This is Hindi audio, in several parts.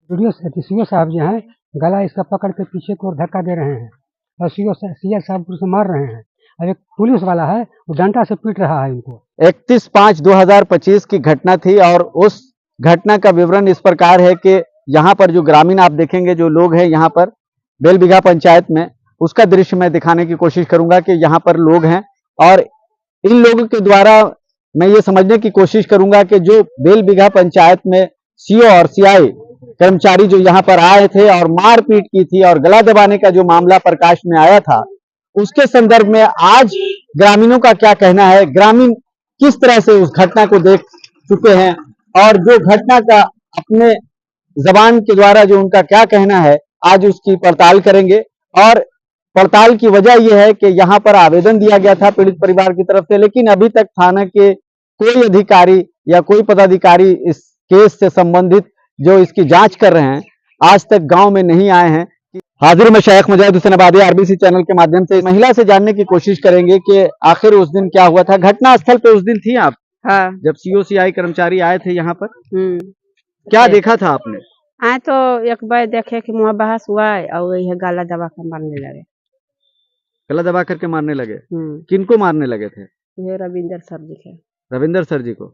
सीओ साहब जो हैं गला इसका पकड़ के पीछे को धक्का दे रहे हैं और सीआर साहब को उसे मार रहे हैं और एक पुलिस वाला है वो डंडा से पीट रहा है इनको। 31/5/2025 की घटना थी और उस घटना का विवरण इस प्रकार है कि यहाँ पर जो ग्रामीण आप देखेंगे जो लोग हैं यहाँ पर बेलबिघा पंचायत में, उसका दृश्य मैं दिखाने की कोशिश करूंगा कि यहाँ पर लोग हैं और इन लोगों के द्वारा मैं ये समझने की कोशिश करूंगा कि जो बेलबिघा पंचायत में सीओ और सीआई कर्मचारी जो यहाँ पर आए थे और मारपीट की थी और गला दबाने का जो मामला प्रकाश में आया था, उसके संदर्भ में आज ग्रामीणों का क्या कहना है, ग्रामीण किस तरह से उस घटना को देख चुके हैं और जो घटना का अपने जबान के द्वारा जो उनका क्या कहना है, आज उसकी पड़ताल करेंगे। और पड़ताल की वजह यह है कि यहाँ पर आवेदन दिया गया था पीड़ित परिवार की तरफ से, लेकिन अभी तक थाना के कोई अधिकारी या कोई पदाधिकारी इस केस से संबंधित जो इसकी जांच कर रहे हैं आज तक गांव में नहीं आए हैं। हाजिर में शेख मुजाहिद हुसैन आबादी आरबीसी चैनल के माध्यम से महिला से जानने की कोशिश करेंगे कि आखिर उस दिन क्या हुआ था। घटना स्थल पे उस दिन थी आप? हाँ। जब सीओसीआई कर्मचारी आए थे यहाँ पर, क्या देखा था आपने? आए तो एक बार देखे कि मुँह बहस हुआ और वही गाला दबा कर मारने लगे। गला दबा करके मारने लगे? किनको मारने लगे थे? ये रविंदर सर जी के। रविंदर सर जी को?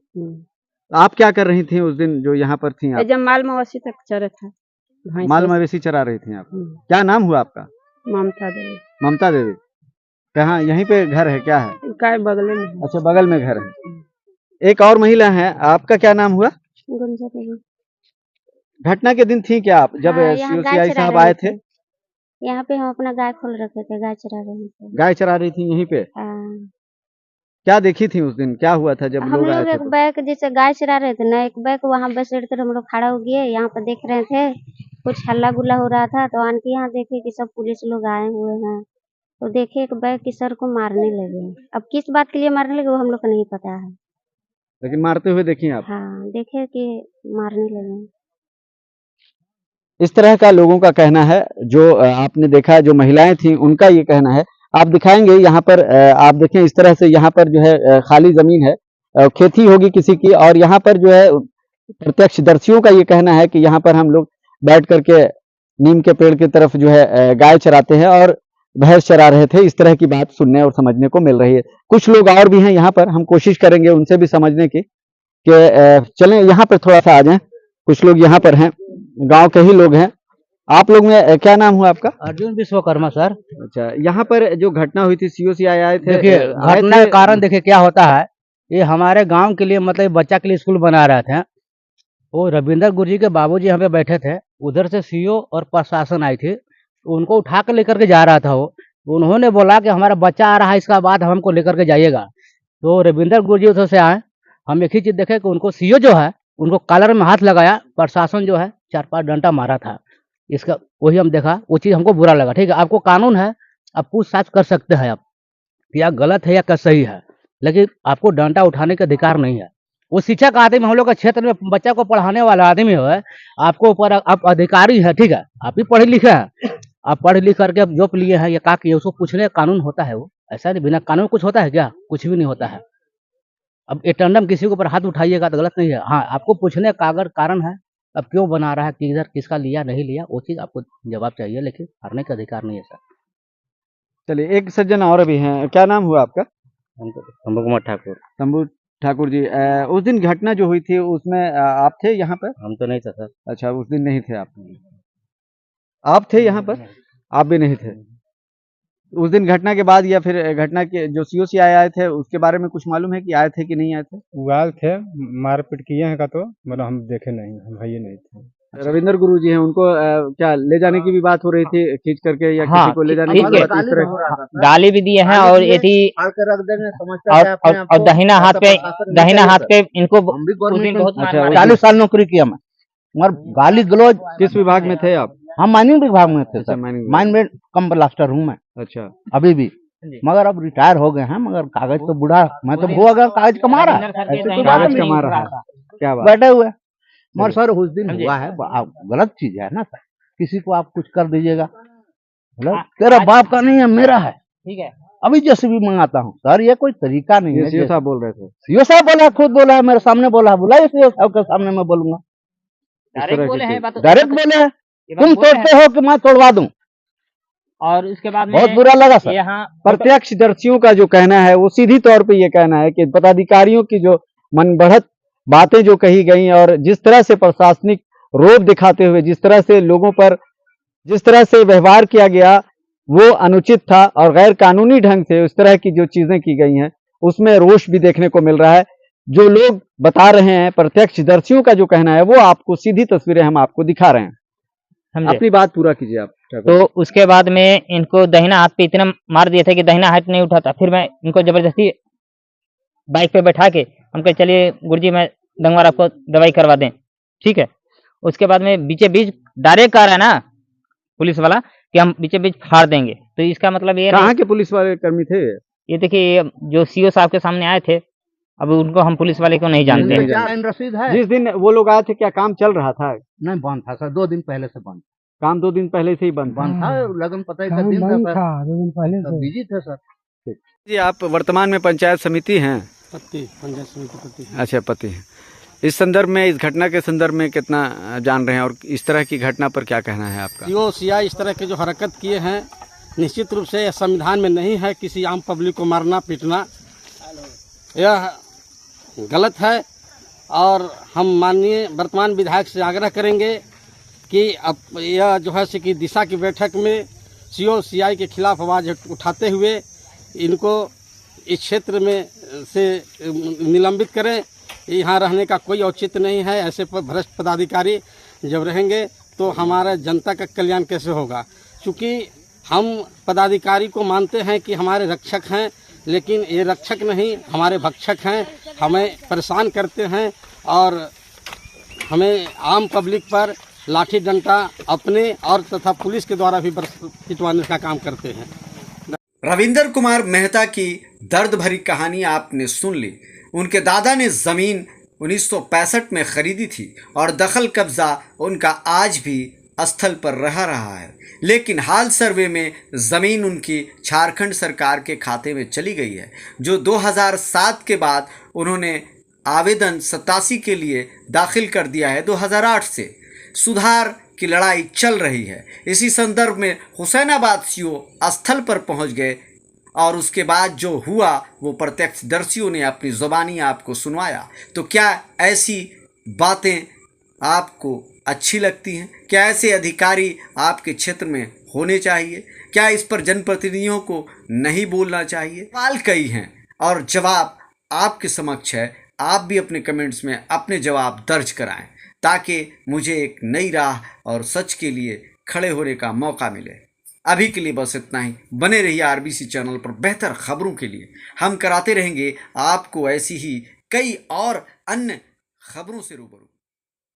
आप क्या कर रही थी उस दिन जो यहाँ पर थी आप? जब माल मवेशी तक चरे था। माल मवेशी चरा रही थी आप? क्या नाम हुआ आपका? ममता देवी। ममता देवी। कहाँ, यहीं पे घर है क्या है? काय बगल में। अच्छा, बगल में घर है। एक और महिला है, आपका क्या नाम हुआ? गुंजा देवी। घटना के दिन थी क्या आप जब सीओसीआई साहब आए थे? यहाँ पे हम अपना गाय खोल रखे थे, गाय चरा रहे थे। गाय चरा रही थी यहीं पे? क्या देखी थी उस दिन, क्या हुआ था जब लोग आए थे? एक बैग जैसे गाय चरा रहे थे ना, एक बैग वहाँ बैठ कर हम लोग खड़ा हो गए, यहाँ पर देख रहे थे कुछ हल्ला गुल्ला हो रहा था, तो आन के यहाँ देखे कि सब पुलिस लोग आए हुए हैं, तो देखे एक बैग की सर को मारने लगे। अब किस बात के लिए मारने लगे वो हम लोग को नहीं पता है, लेकिन मारते हुए देखी आप? हाँ, देखे कि मारने लगे। इस तरह का लोगों का कहना है, जो आपने देखा जो महिलाएं थी उनका ये कहना है। आप दिखाएंगे यहाँ पर, आप देखें इस तरह से यहाँ पर जो है खाली जमीन है, खेती होगी किसी की, और यहाँ पर जो है प्रत्यक्षदर्शियों का ये कहना है कि यहाँ पर हम लोग बैठ करके नीम के पेड़ की तरफ जो है गाय चराते हैं और भैंस चरा रहे थे। इस तरह की बात सुनने और समझने को मिल रही है। कुछ लोग और भी हैं यहाँ पर, हम कोशिश करेंगे उनसे भी समझने की कि चलें यहाँ पर थोड़ा सा आ जाएं। कुछ लोग यहाँ पर हैं, गांव के ही लोग हैं। आप लोग में क्या नाम हुआ आपका? अर्जुन विश्वकर्मा सर। अच्छा, यहाँ पर जो घटना हुई थी सीओसीआई आए थे, देखिए घटना का कारण देखिए क्या होता है। ये हमारे गांव के लिए मतलब बच्चा के लिए स्कूल बना रहे थे, वो रविंदर गुरुजी के बाबूजी यहाँ पे बैठे थे, उधर से सीओ और प्रशासन आई थी, उनको उठा कर लेकर के जा रहा था वो। उन्होंने बोला कि हमारा बच्चा आ रहा है, इसका बाद हमको लेकर के जाइएगा। तो रविंदर गुरुजी उधर से आए, हम एक ही चीज देखे कि उनको सीओ जो है उनको कॉलर में हाथ लगाया, प्रशासन जो है 4-5 डंडा मारा था। इसका वही हम देखा, वो चीज़ हमको बुरा लगा। ठीक है, आपको कानून है, आप पूछताछ कर सकते हैं आप क्या गलत है या क्या सही है, लेकिन आपको डंडा उठाने का अधिकार नहीं है। वो शिक्षक आदमी हम लोग के क्षेत्र में बच्चा को पढ़ाने वाला आदमी है, आपको ऊपर आप अधिकारी है, ठीक है, आप ही पढ़े लिखे हैं, आप पढ़ लिख करके जॉब लिए हैं या क्या किए, उसको पूछने का कानून होता है। वो ऐसा नहीं, बिना कानून कुछ होता है क्या? कुछ भी नहीं होता है। अब एटेंडम किसी के ऊपर हाथ उठाइएगा तो गलत नहीं है। हाँ, आपको पूछने का अगर कारण है, अब क्यों बना रहा है, किधर किसका लिया नहीं लिया, वो चीज़ आपको जवाब चाहिए, लेकिन हारने का अधिकार नहीं है सर। चलिए, एक सज्जन और भी हैं। क्या नाम हुआ आपका? शंभू कुमार ठाकुर। शंभू ठाकुर जी, उस दिन घटना जो हुई थी उसमें आप थे यहाँ पर? हम तो नहीं थे सर। अच्छा, उस दिन नहीं थे आप थे यहाँ पर? आप भी नहीं थे उस दिन घटना के बाद, या फिर घटना के जो सीओसीआई आए थे उसके बारे में कुछ मालूम है कि आए थे कि नहीं आए थे? वो आए थे, मारपीट किए हैं का तो मतलब हम देखे नहीं, हम भाई नहीं थे। रविंदर गुरु जी हैं, उनको क्या ले जाने की भी बात हो रही थी खींच करके, या किसी को ले जाने की बात? इस तरह गाली भी दिए हैं और ये थी और दहिना हाथ पे इनको उस दिन बहुत अच्छा, 40 साल नौकरी किया मैं, मगर गाली गलौज। किस विभाग में थे आप? हम माइनिंग विभाग में थे अच्छा, सर। माइन में कम ब्लास्टर हूँ मैं। अच्छा, अभी भी, मगर अब रिटायर हो गए हैं, मगर कागज तो बूढ़ा, मैं तो भूआ गया, कागज कमा रहा है, कागज कमा रहा है, क्या बात? बैठे हुए। मगर सर उस दिन हुआ है, गलत चीज है ना सर, किसी को आप कुछ कर दीजिएगा, मतलब तेरा बाप का नहीं है, मेरा है, ठीक है। अभी जैसे भी मंगाता हूँ सर, ये कोई तरीका नहीं है। सीओ साहब बोल रहे थे? सीओ साहब बोला, खुद बोला है, मेरे सामने बोला, बुलाइए सीओ साहब के सामने मैं बोलूंगा। डायरेक्ट बोले हैं बात, डायरेक्ट बोले हैं ये बात तुम बोले हैं। तोड़ते हो कि मैं तोड़वा दूं। और उसके बाद में बहुत बुरा लगा सर। यहाँ प्रत्यक्षदर्शियों का जो कहना है वो सीधी तौर पे ये कहना है कि पदाधिकारियों की जो मन बढ़त बातें जो कही गई और जिस तरह से प्रशासनिक रोब दिखाते हुए जिस तरह से लोगों पर जिस तरह से व्यवहार किया गया वो अनुचित था और गैर कानूनी ढंग से उस तरह की जो चीजें की गई हैं उसमें रोष भी देखने को मिल रहा है। जो लोग बता रहे हैं प्रत्यक्षदर्शियों का जो कहना है वो आपको सीधी तस्वीरें हम आपको दिखा रहे हैं। समझे। अपनी बात पूरा कीजिए आप। तो उसके बाद में इनको दाहिना हाथ पे इतना मार दिए थे कि दाहिना हाथ नहीं उठाता। फिर मैं इनको जबरदस्ती बाइक पे बैठा के हम कहे चलिए गुरुजी मैं दंगवार आपको दवाई करवा दें, ठीक है। उसके बाद में बीचे बीच डायरेक्ट कह रहा है ना पुलिस वाला कि हम बीचे बीच फाड़ देंगे। तो इसका मतलब ये कहाँ के पुलिस वाले कर्मी थे? ये देखिए जो सीओ साहब के सामने आए थे, अब उनको हम पुलिस वाले को नहीं जानते। नहीं जानते। रसीद है जिस दिन वो लोग आए थे क्या काम चल रहा था? नहीं बंद था सर, 2 दिन पहले से बंद काम 2 दिन पहले से ही बंद था। था। लगन पता ही काम दिन बंद था, था 2 दिन पहले से। बिजी थे सर। जी आप वर्तमान में पंचायत समिति हैं? पंचायत समिति पति अच्छा पति हैं। इस संदर्भ में इस घटना के संदर्भ में कितना जान रहे हैं और इस तरह की घटना पर क्या कहना है आपका? जो सीआई इस तरह के जो हरकत किए हैं निश्चित रूप से संविधान में नहीं है किसी आम पब्लिक को मारना पीटना, यह गलत है। और हम माननीय वर्तमान विधायक से आग्रह करेंगे कि अब यह जो है कि दिशा की बैठक में सीओ सीआई के खिलाफ आवाज़ उठाते हुए इनको इस क्षेत्र में से निलंबित करें। यहाँ रहने का कोई औचित्य नहीं है। ऐसे भ्रष्ट पदाधिकारी जब रहेंगे तो हमारा जनता का कल्याण कैसे होगा? क्योंकि हम पदाधिकारी को मानते हैं कि हमारे रक्षक हैं, लेकिन ये रक्षक नहीं हमारे भक्षक हैं। हमें परेशान करते हैं और हमें आम पब्लिक पर लाठी डंडा अपने और तथा पुलिस के द्वारा भी पिटवाने का काम करते हैं। रविंदर कुमार मेहता की दर्द भरी कहानी आपने सुन ली। उनके दादा ने ज़मीन 1965 में खरीदी थी और दखल कब्जा उनका आज भी स्थल पर रहा है, लेकिन हाल सर्वे में ज़मीन उनकी झारखंड सरकार के खाते में चली गई है, जो 2007 के बाद उन्होंने आवेदन 87 के लिए दाखिल कर दिया है। 2008 से सुधार की लड़ाई चल रही है। इसी संदर्भ में हुसैनाबाद सीओ स्थल पर पहुंच गए और उसके बाद जो हुआ वो प्रत्यक्षदर्शियों ने अपनी ज़ुबानी आपको सुनवाया। तो क्या ऐसी बातें आपको अच्छी लगती हैं? क्या ऐसे अधिकारी आपके क्षेत्र में होने चाहिए? क्या इस पर जनप्रतिनिधियों को नहीं बोलना चाहिए? सवाल कई हैं और जवाब आपके समक्ष है। आप भी अपने कमेंट्स में अपने जवाब दर्ज कराएं ताकि मुझे एक नई राह और सच के लिए खड़े होने का मौका मिले। अभी के लिए बस इतना ही। बने रहिए आरबीसी चैनल पर बेहतर खबरों के लिए। हम कराते रहेंगे आपको ऐसी ही कई और अन्य खबरों से रूबरू।